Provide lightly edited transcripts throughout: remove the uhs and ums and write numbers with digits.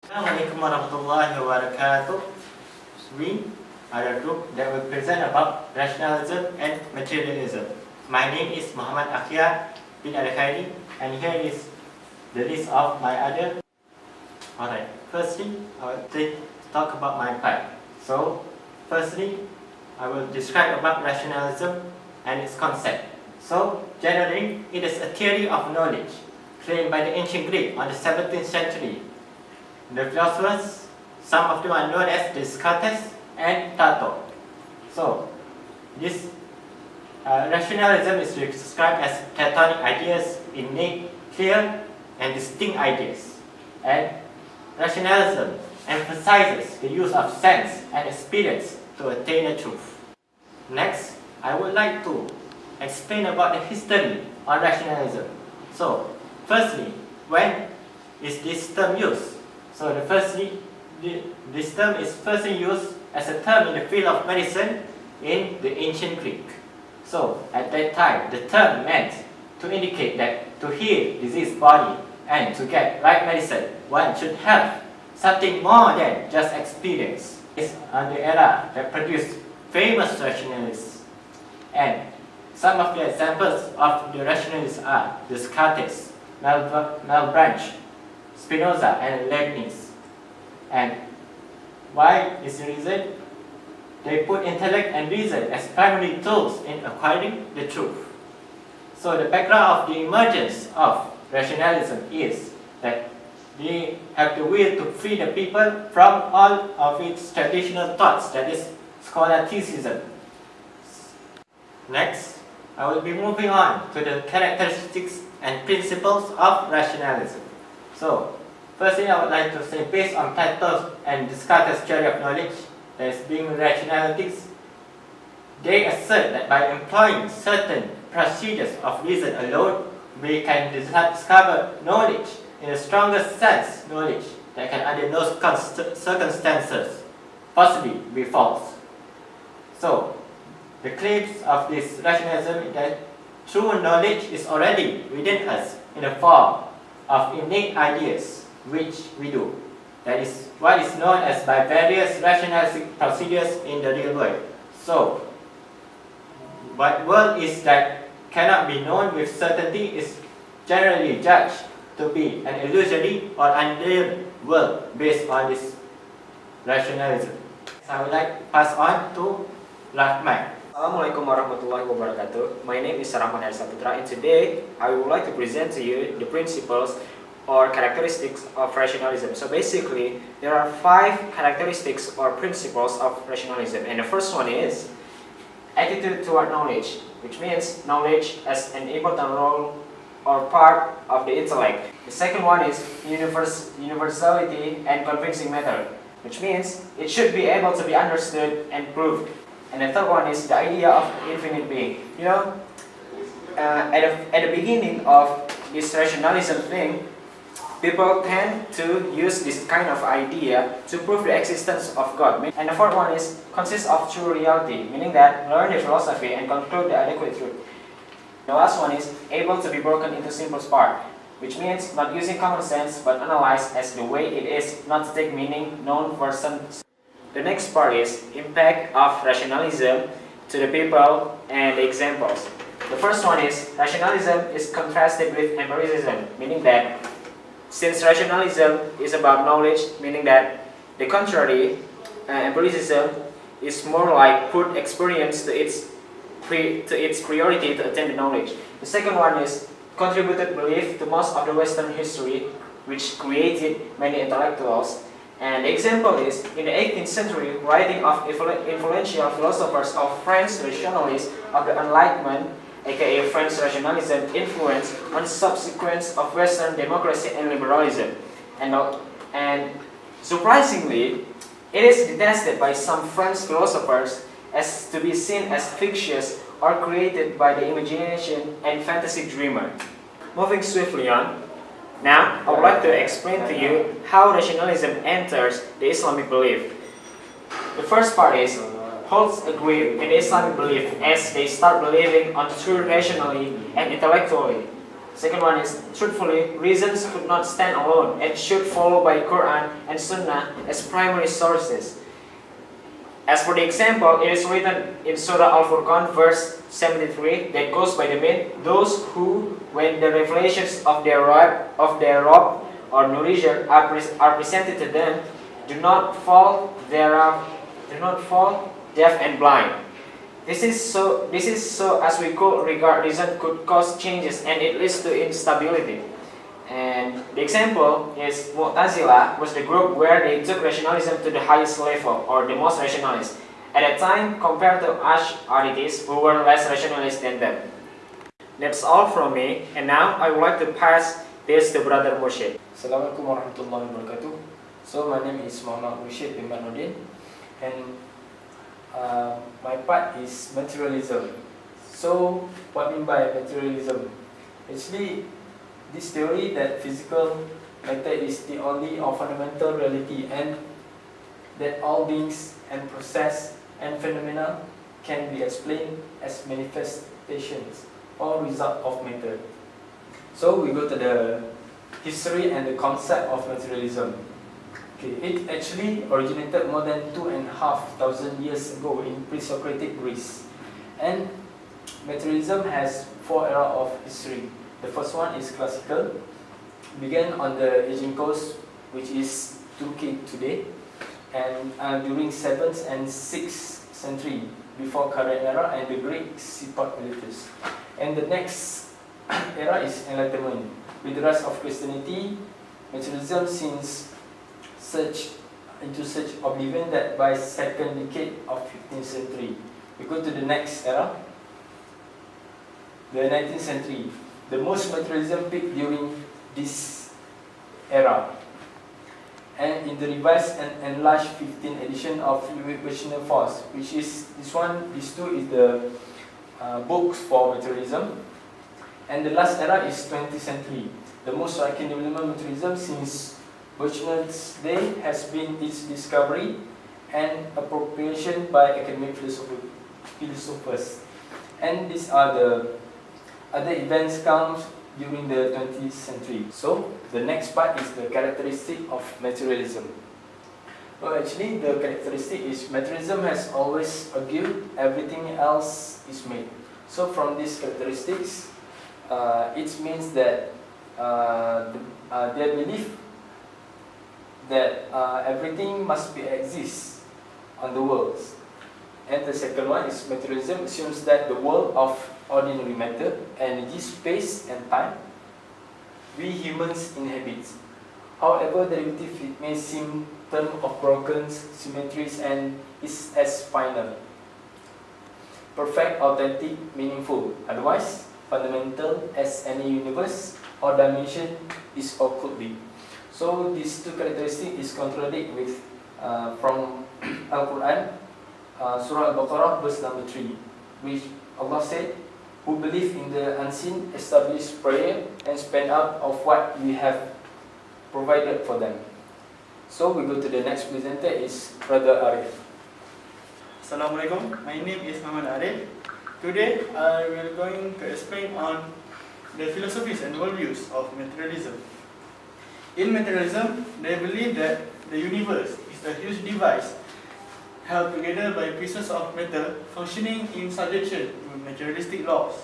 Assalamualaikum warahmatullahi wabarakatuh. We are a group that will present about rationalism and materialism. My name is Muhammad Akhia bin Al-Khairi, and here is the list of my other. Alright, firstly, I will talk about my part. So, firstly, I will describe about rationalism and its concept. So, generally, it is a theory of knowledge claimed by the ancient Greek on the 17th century. The philosophers, some of them are known as Descartes and Plato. So, this rationalism is described as Platonic ideas, innate, clear, and distinct ideas. And rationalism emphasizes the use of sense and experience to attain the truth. Next, I would like to explain about the history of rationalism. So, firstly, when is this term used? So, this term is firstly used as a term in the field of medicine in the ancient Greek. So, at that time, the term meant to indicate that to heal diseased body and to get right medicine, one should have something more than just experience. It's on the era that produced famous rationalists. And some of the examples of the rationalists are Descartes, Malebranche, Spinoza, and Leibniz. And why is the reason? They put intellect and reason as primary tools in acquiring the truth. So the background of the emergence of rationalism is that they have the will to free the people from all of its traditional thoughts, that is scholasticism. Next, I will be moving on to the characteristics and principles of rationalism. So, firstly, I would like to say, based on Plato and Descartes' theory of knowledge, that is being rationalities, they assert that by employing certain procedures of reason alone, we can discover knowledge in the strongest sense, knowledge that can under no circumstances possibly be false. So, the claims of this rationalism is that true knowledge is already within us in the form of innate ideas, which we do. That is what is known as by various rationalistic procedures in the real world. So, what world is that cannot be known with certainty is generally judged to be an illusory or unreal world based on this rationalism. So I would like to pass on to Rahman. Assalamualaikum warahmatullahi wabarakatuh. My name is Rahman Saputra, and today I would like to present to you the principles or characteristics of rationalism. So basically, there are 5 characteristics or principles of rationalism, and the first one is attitude toward knowledge, which means knowledge as an important role or part of the intellect. The second one is universality and convincing method, which means it should be able to be understood and proved. And the third one is the idea of infinite being. You know, at the beginning of this rationalism thing, people tend to use this kind of idea to prove the existence of God. And the fourth one is consists of true reality, meaning that learn the philosophy and conclude the adequate truth. The last one is able to be broken into simple parts, which means not using common sense but analyze as the way it is, not to take meaning known for some. The next part is impact of rationalism to the people and the examples. The first one is rationalism is contrasted with empiricism, meaning that since rationalism is about knowledge, meaning that the contrary, empiricism is more like put experience to its priority to attain the knowledge. The second one is contributed belief to most of the Western history, which created many intellectuals. And the example is, in the 18th century, writing of influential philosophers of French rationalists of the Enlightenment, aka French rationalism, influence on subsequence of Western democracy and liberalism. And surprisingly, it is detested by some French philosophers as to be seen as fictitious or created by the imagination and fantasy dreamer. Moving swiftly on, now I would like to explain to you how rationalism enters the Islamic belief. The first part is holds a grip in the Islamic belief as they start believing on truth rationally and intellectually. Second one is, truthfully, reasons could not stand alone and should follow by Quran and Sunnah as primary sources. As for the example, it is written in Surah Al-Furqan, verse 73, that goes by the mean, those who, when the revelations of their Rob or nourisher are presented to them, do not fall deaf and blind. This is so as we could regard reason could cause changes and it leads to instability. And the example is Mu'tazila was the group where they took rationalism to the highest level, or the most rationalist at that time, compared to Ash'arites who were less rationalist than them. That's all from me, and now I would like to pass this to Brother Murshid. Assalamualaikum warahmatullahi wabarakatuh. So my name is Muhammad Murshid bin Manudin, and my part is materialism. So what I mean by materialism? Actually, this theory that physical matter is the only or fundamental reality, and that all beings and process and phenomena can be explained as manifestations or result of matter. So we go to the history and the concept of materialism. Okay, it actually originated more than 2,500 years ago in pre-Socratic Greece, and materialism has 4 eras of history. The first one is classical, began on the Aegean coast, which is Turkey today, and during 7th and 6th century before current era, and the Greek seaport militaries. And the next era is Enlightenment, with the rise of Christianity. Materialism since into such oblivion that by second decade of 15th century. We go to the next era, the 19th century. The most materialism peaked during this era, and in the revised and enlarged 15th edition of Rational Force, which is these two is the books for materialism. And the last era is 20th century. The most striking development of materialism since Rational's day has been its discovery and appropriation by academic philosophers. And these are the other events comes during the 20th century. So the next part is the characteristic of materialism. Well, actually the characteristic is materialism has always argued everything else is made. So from these characteristics, it means that they believe that everything must be exist on the world. And the second one is materialism assumes that the world of ordinary matter, energy, space and time, we humans inhabit. However derivative it may seem term of broken symmetries and is as final, perfect, authentic, meaningful, otherwise fundamental as any universe or dimension is or could be. So these two characteristics is contradict with from Al-Quran, Surah Al-Baqarah verse number 3, which Allah said, who believe in the unseen establish prayer and spend out of what we have provided for them. So we go to the next presenter is Brother Arif. Assalamualaikum, my name is Muhammad Arif. Today I will going to explain on the philosophies and worldviews of materialism. In materialism, they believe that the universe is a huge device held together by pieces of metal functioning in subjection to materialistic laws.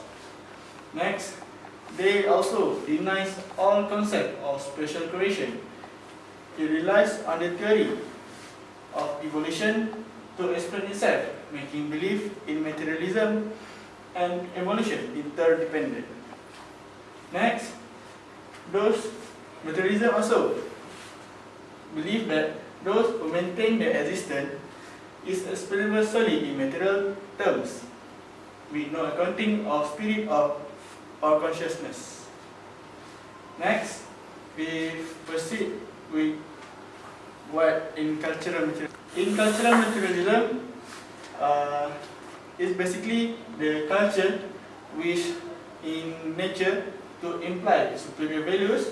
Next, they also deny all concept of special creation. It relies on the theory of evolution to explain itself, making belief in materialism and evolution interdependent. Next, those materialism also believe that those who maintain their existence is explainable solely in material terms, with no accounting of spirit or consciousness. Next, we proceed with what in cultural materialism. In cultural materialism, is basically the culture which in nature to imply superior values.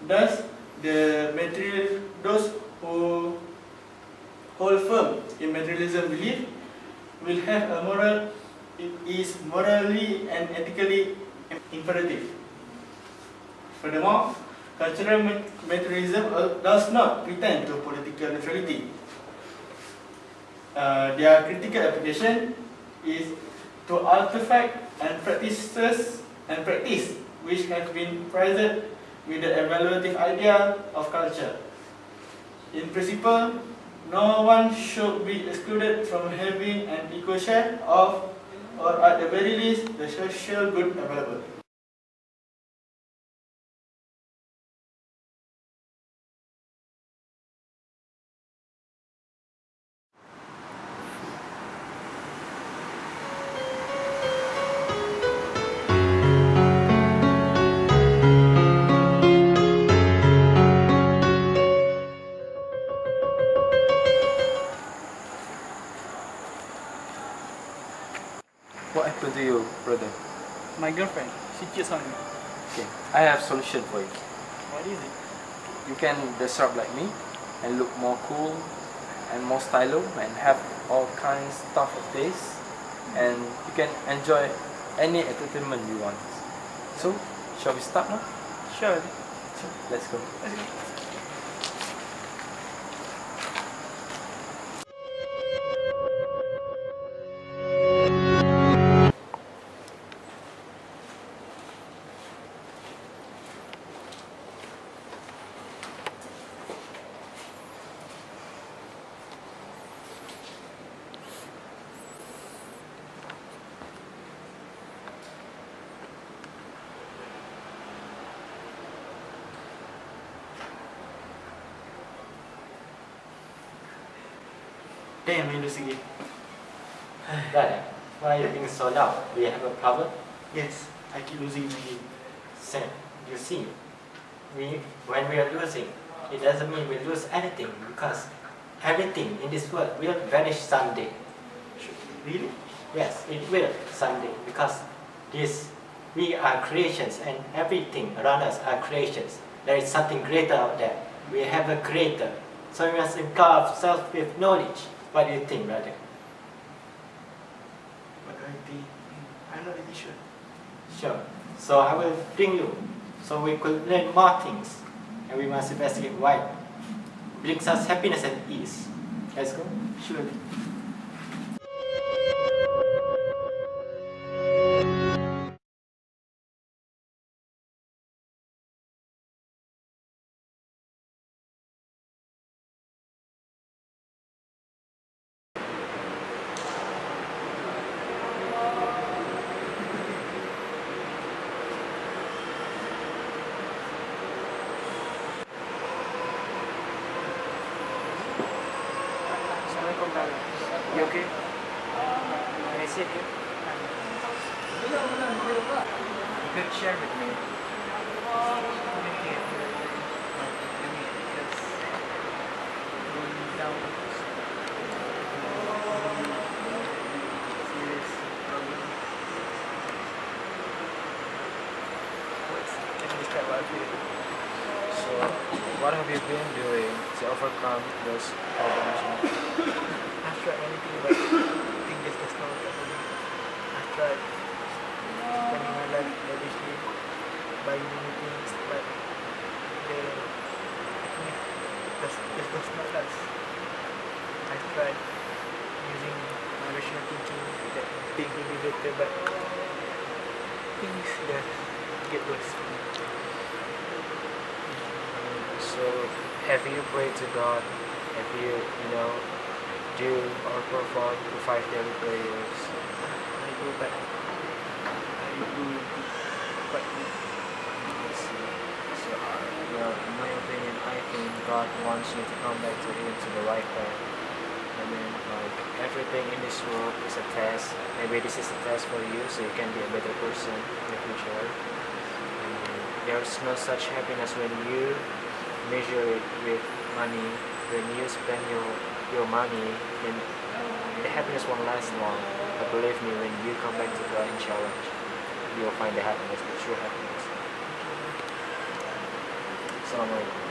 Thus, the material those who hold firm in materialism belief will have a moral. It is morally and ethically imperative. Furthermore, cultural materialism does not pretend to political neutrality. Their critical application is to artifact and practice which have been present with the evaluative idea of culture. In principle, no one should be excluded from having an equal share of, or at the very least, the social good available. What happened to you, brother? My girlfriend, she cheats on me. Okay, I have solution for you. What is it? You can dress up like me and look more cool and more stylo and have all kinds stuff of this, and you can enjoy any entertainment you want. So, shall we start now? Sure. Let's go. Let's go. Damn, Industry. Right. Why are you being so loud? Do you have a problem? Yes, I keep losing my game. Sam, you see, when we are losing, it doesn't mean we lose anything because everything in this world will vanish someday. Really? Yes, it will someday because we are creations and everything around us are creations. There is something greater out there. We have a creator. So we must endow ourselves with knowledge. What do you think, brother? What do I think? I'm not really sure. Sure. So I will bring you so we could learn more things and we must investigate why brings us happiness and ease. Let's go. Surely. Assalamualaikum, brother. You okay? Can I sit here? You could share with me. So, what have you been doing to overcome those problems? I've tried anything but things just does not work for me. I've tried spending my life lavishly, buying many things, but the happiness just does not last. I've tried using my rational thinking that things will be better, but things just get worse. So, have you prayed to God? Have you, do or perform the 5 daily prayers? I do, but I do quite good. So, in my opinion, I think God wants you to come back to Him to the right path. I mean, like, everything in this world is a test. Maybe this is a test for you, so you can be a better person in the future. There's no such happiness when you measure it with money. When you spend your money, then the happiness won't last long. But believe me, when you come back to God and challenge, you will find the happiness, the true happiness. Assalamualaikum.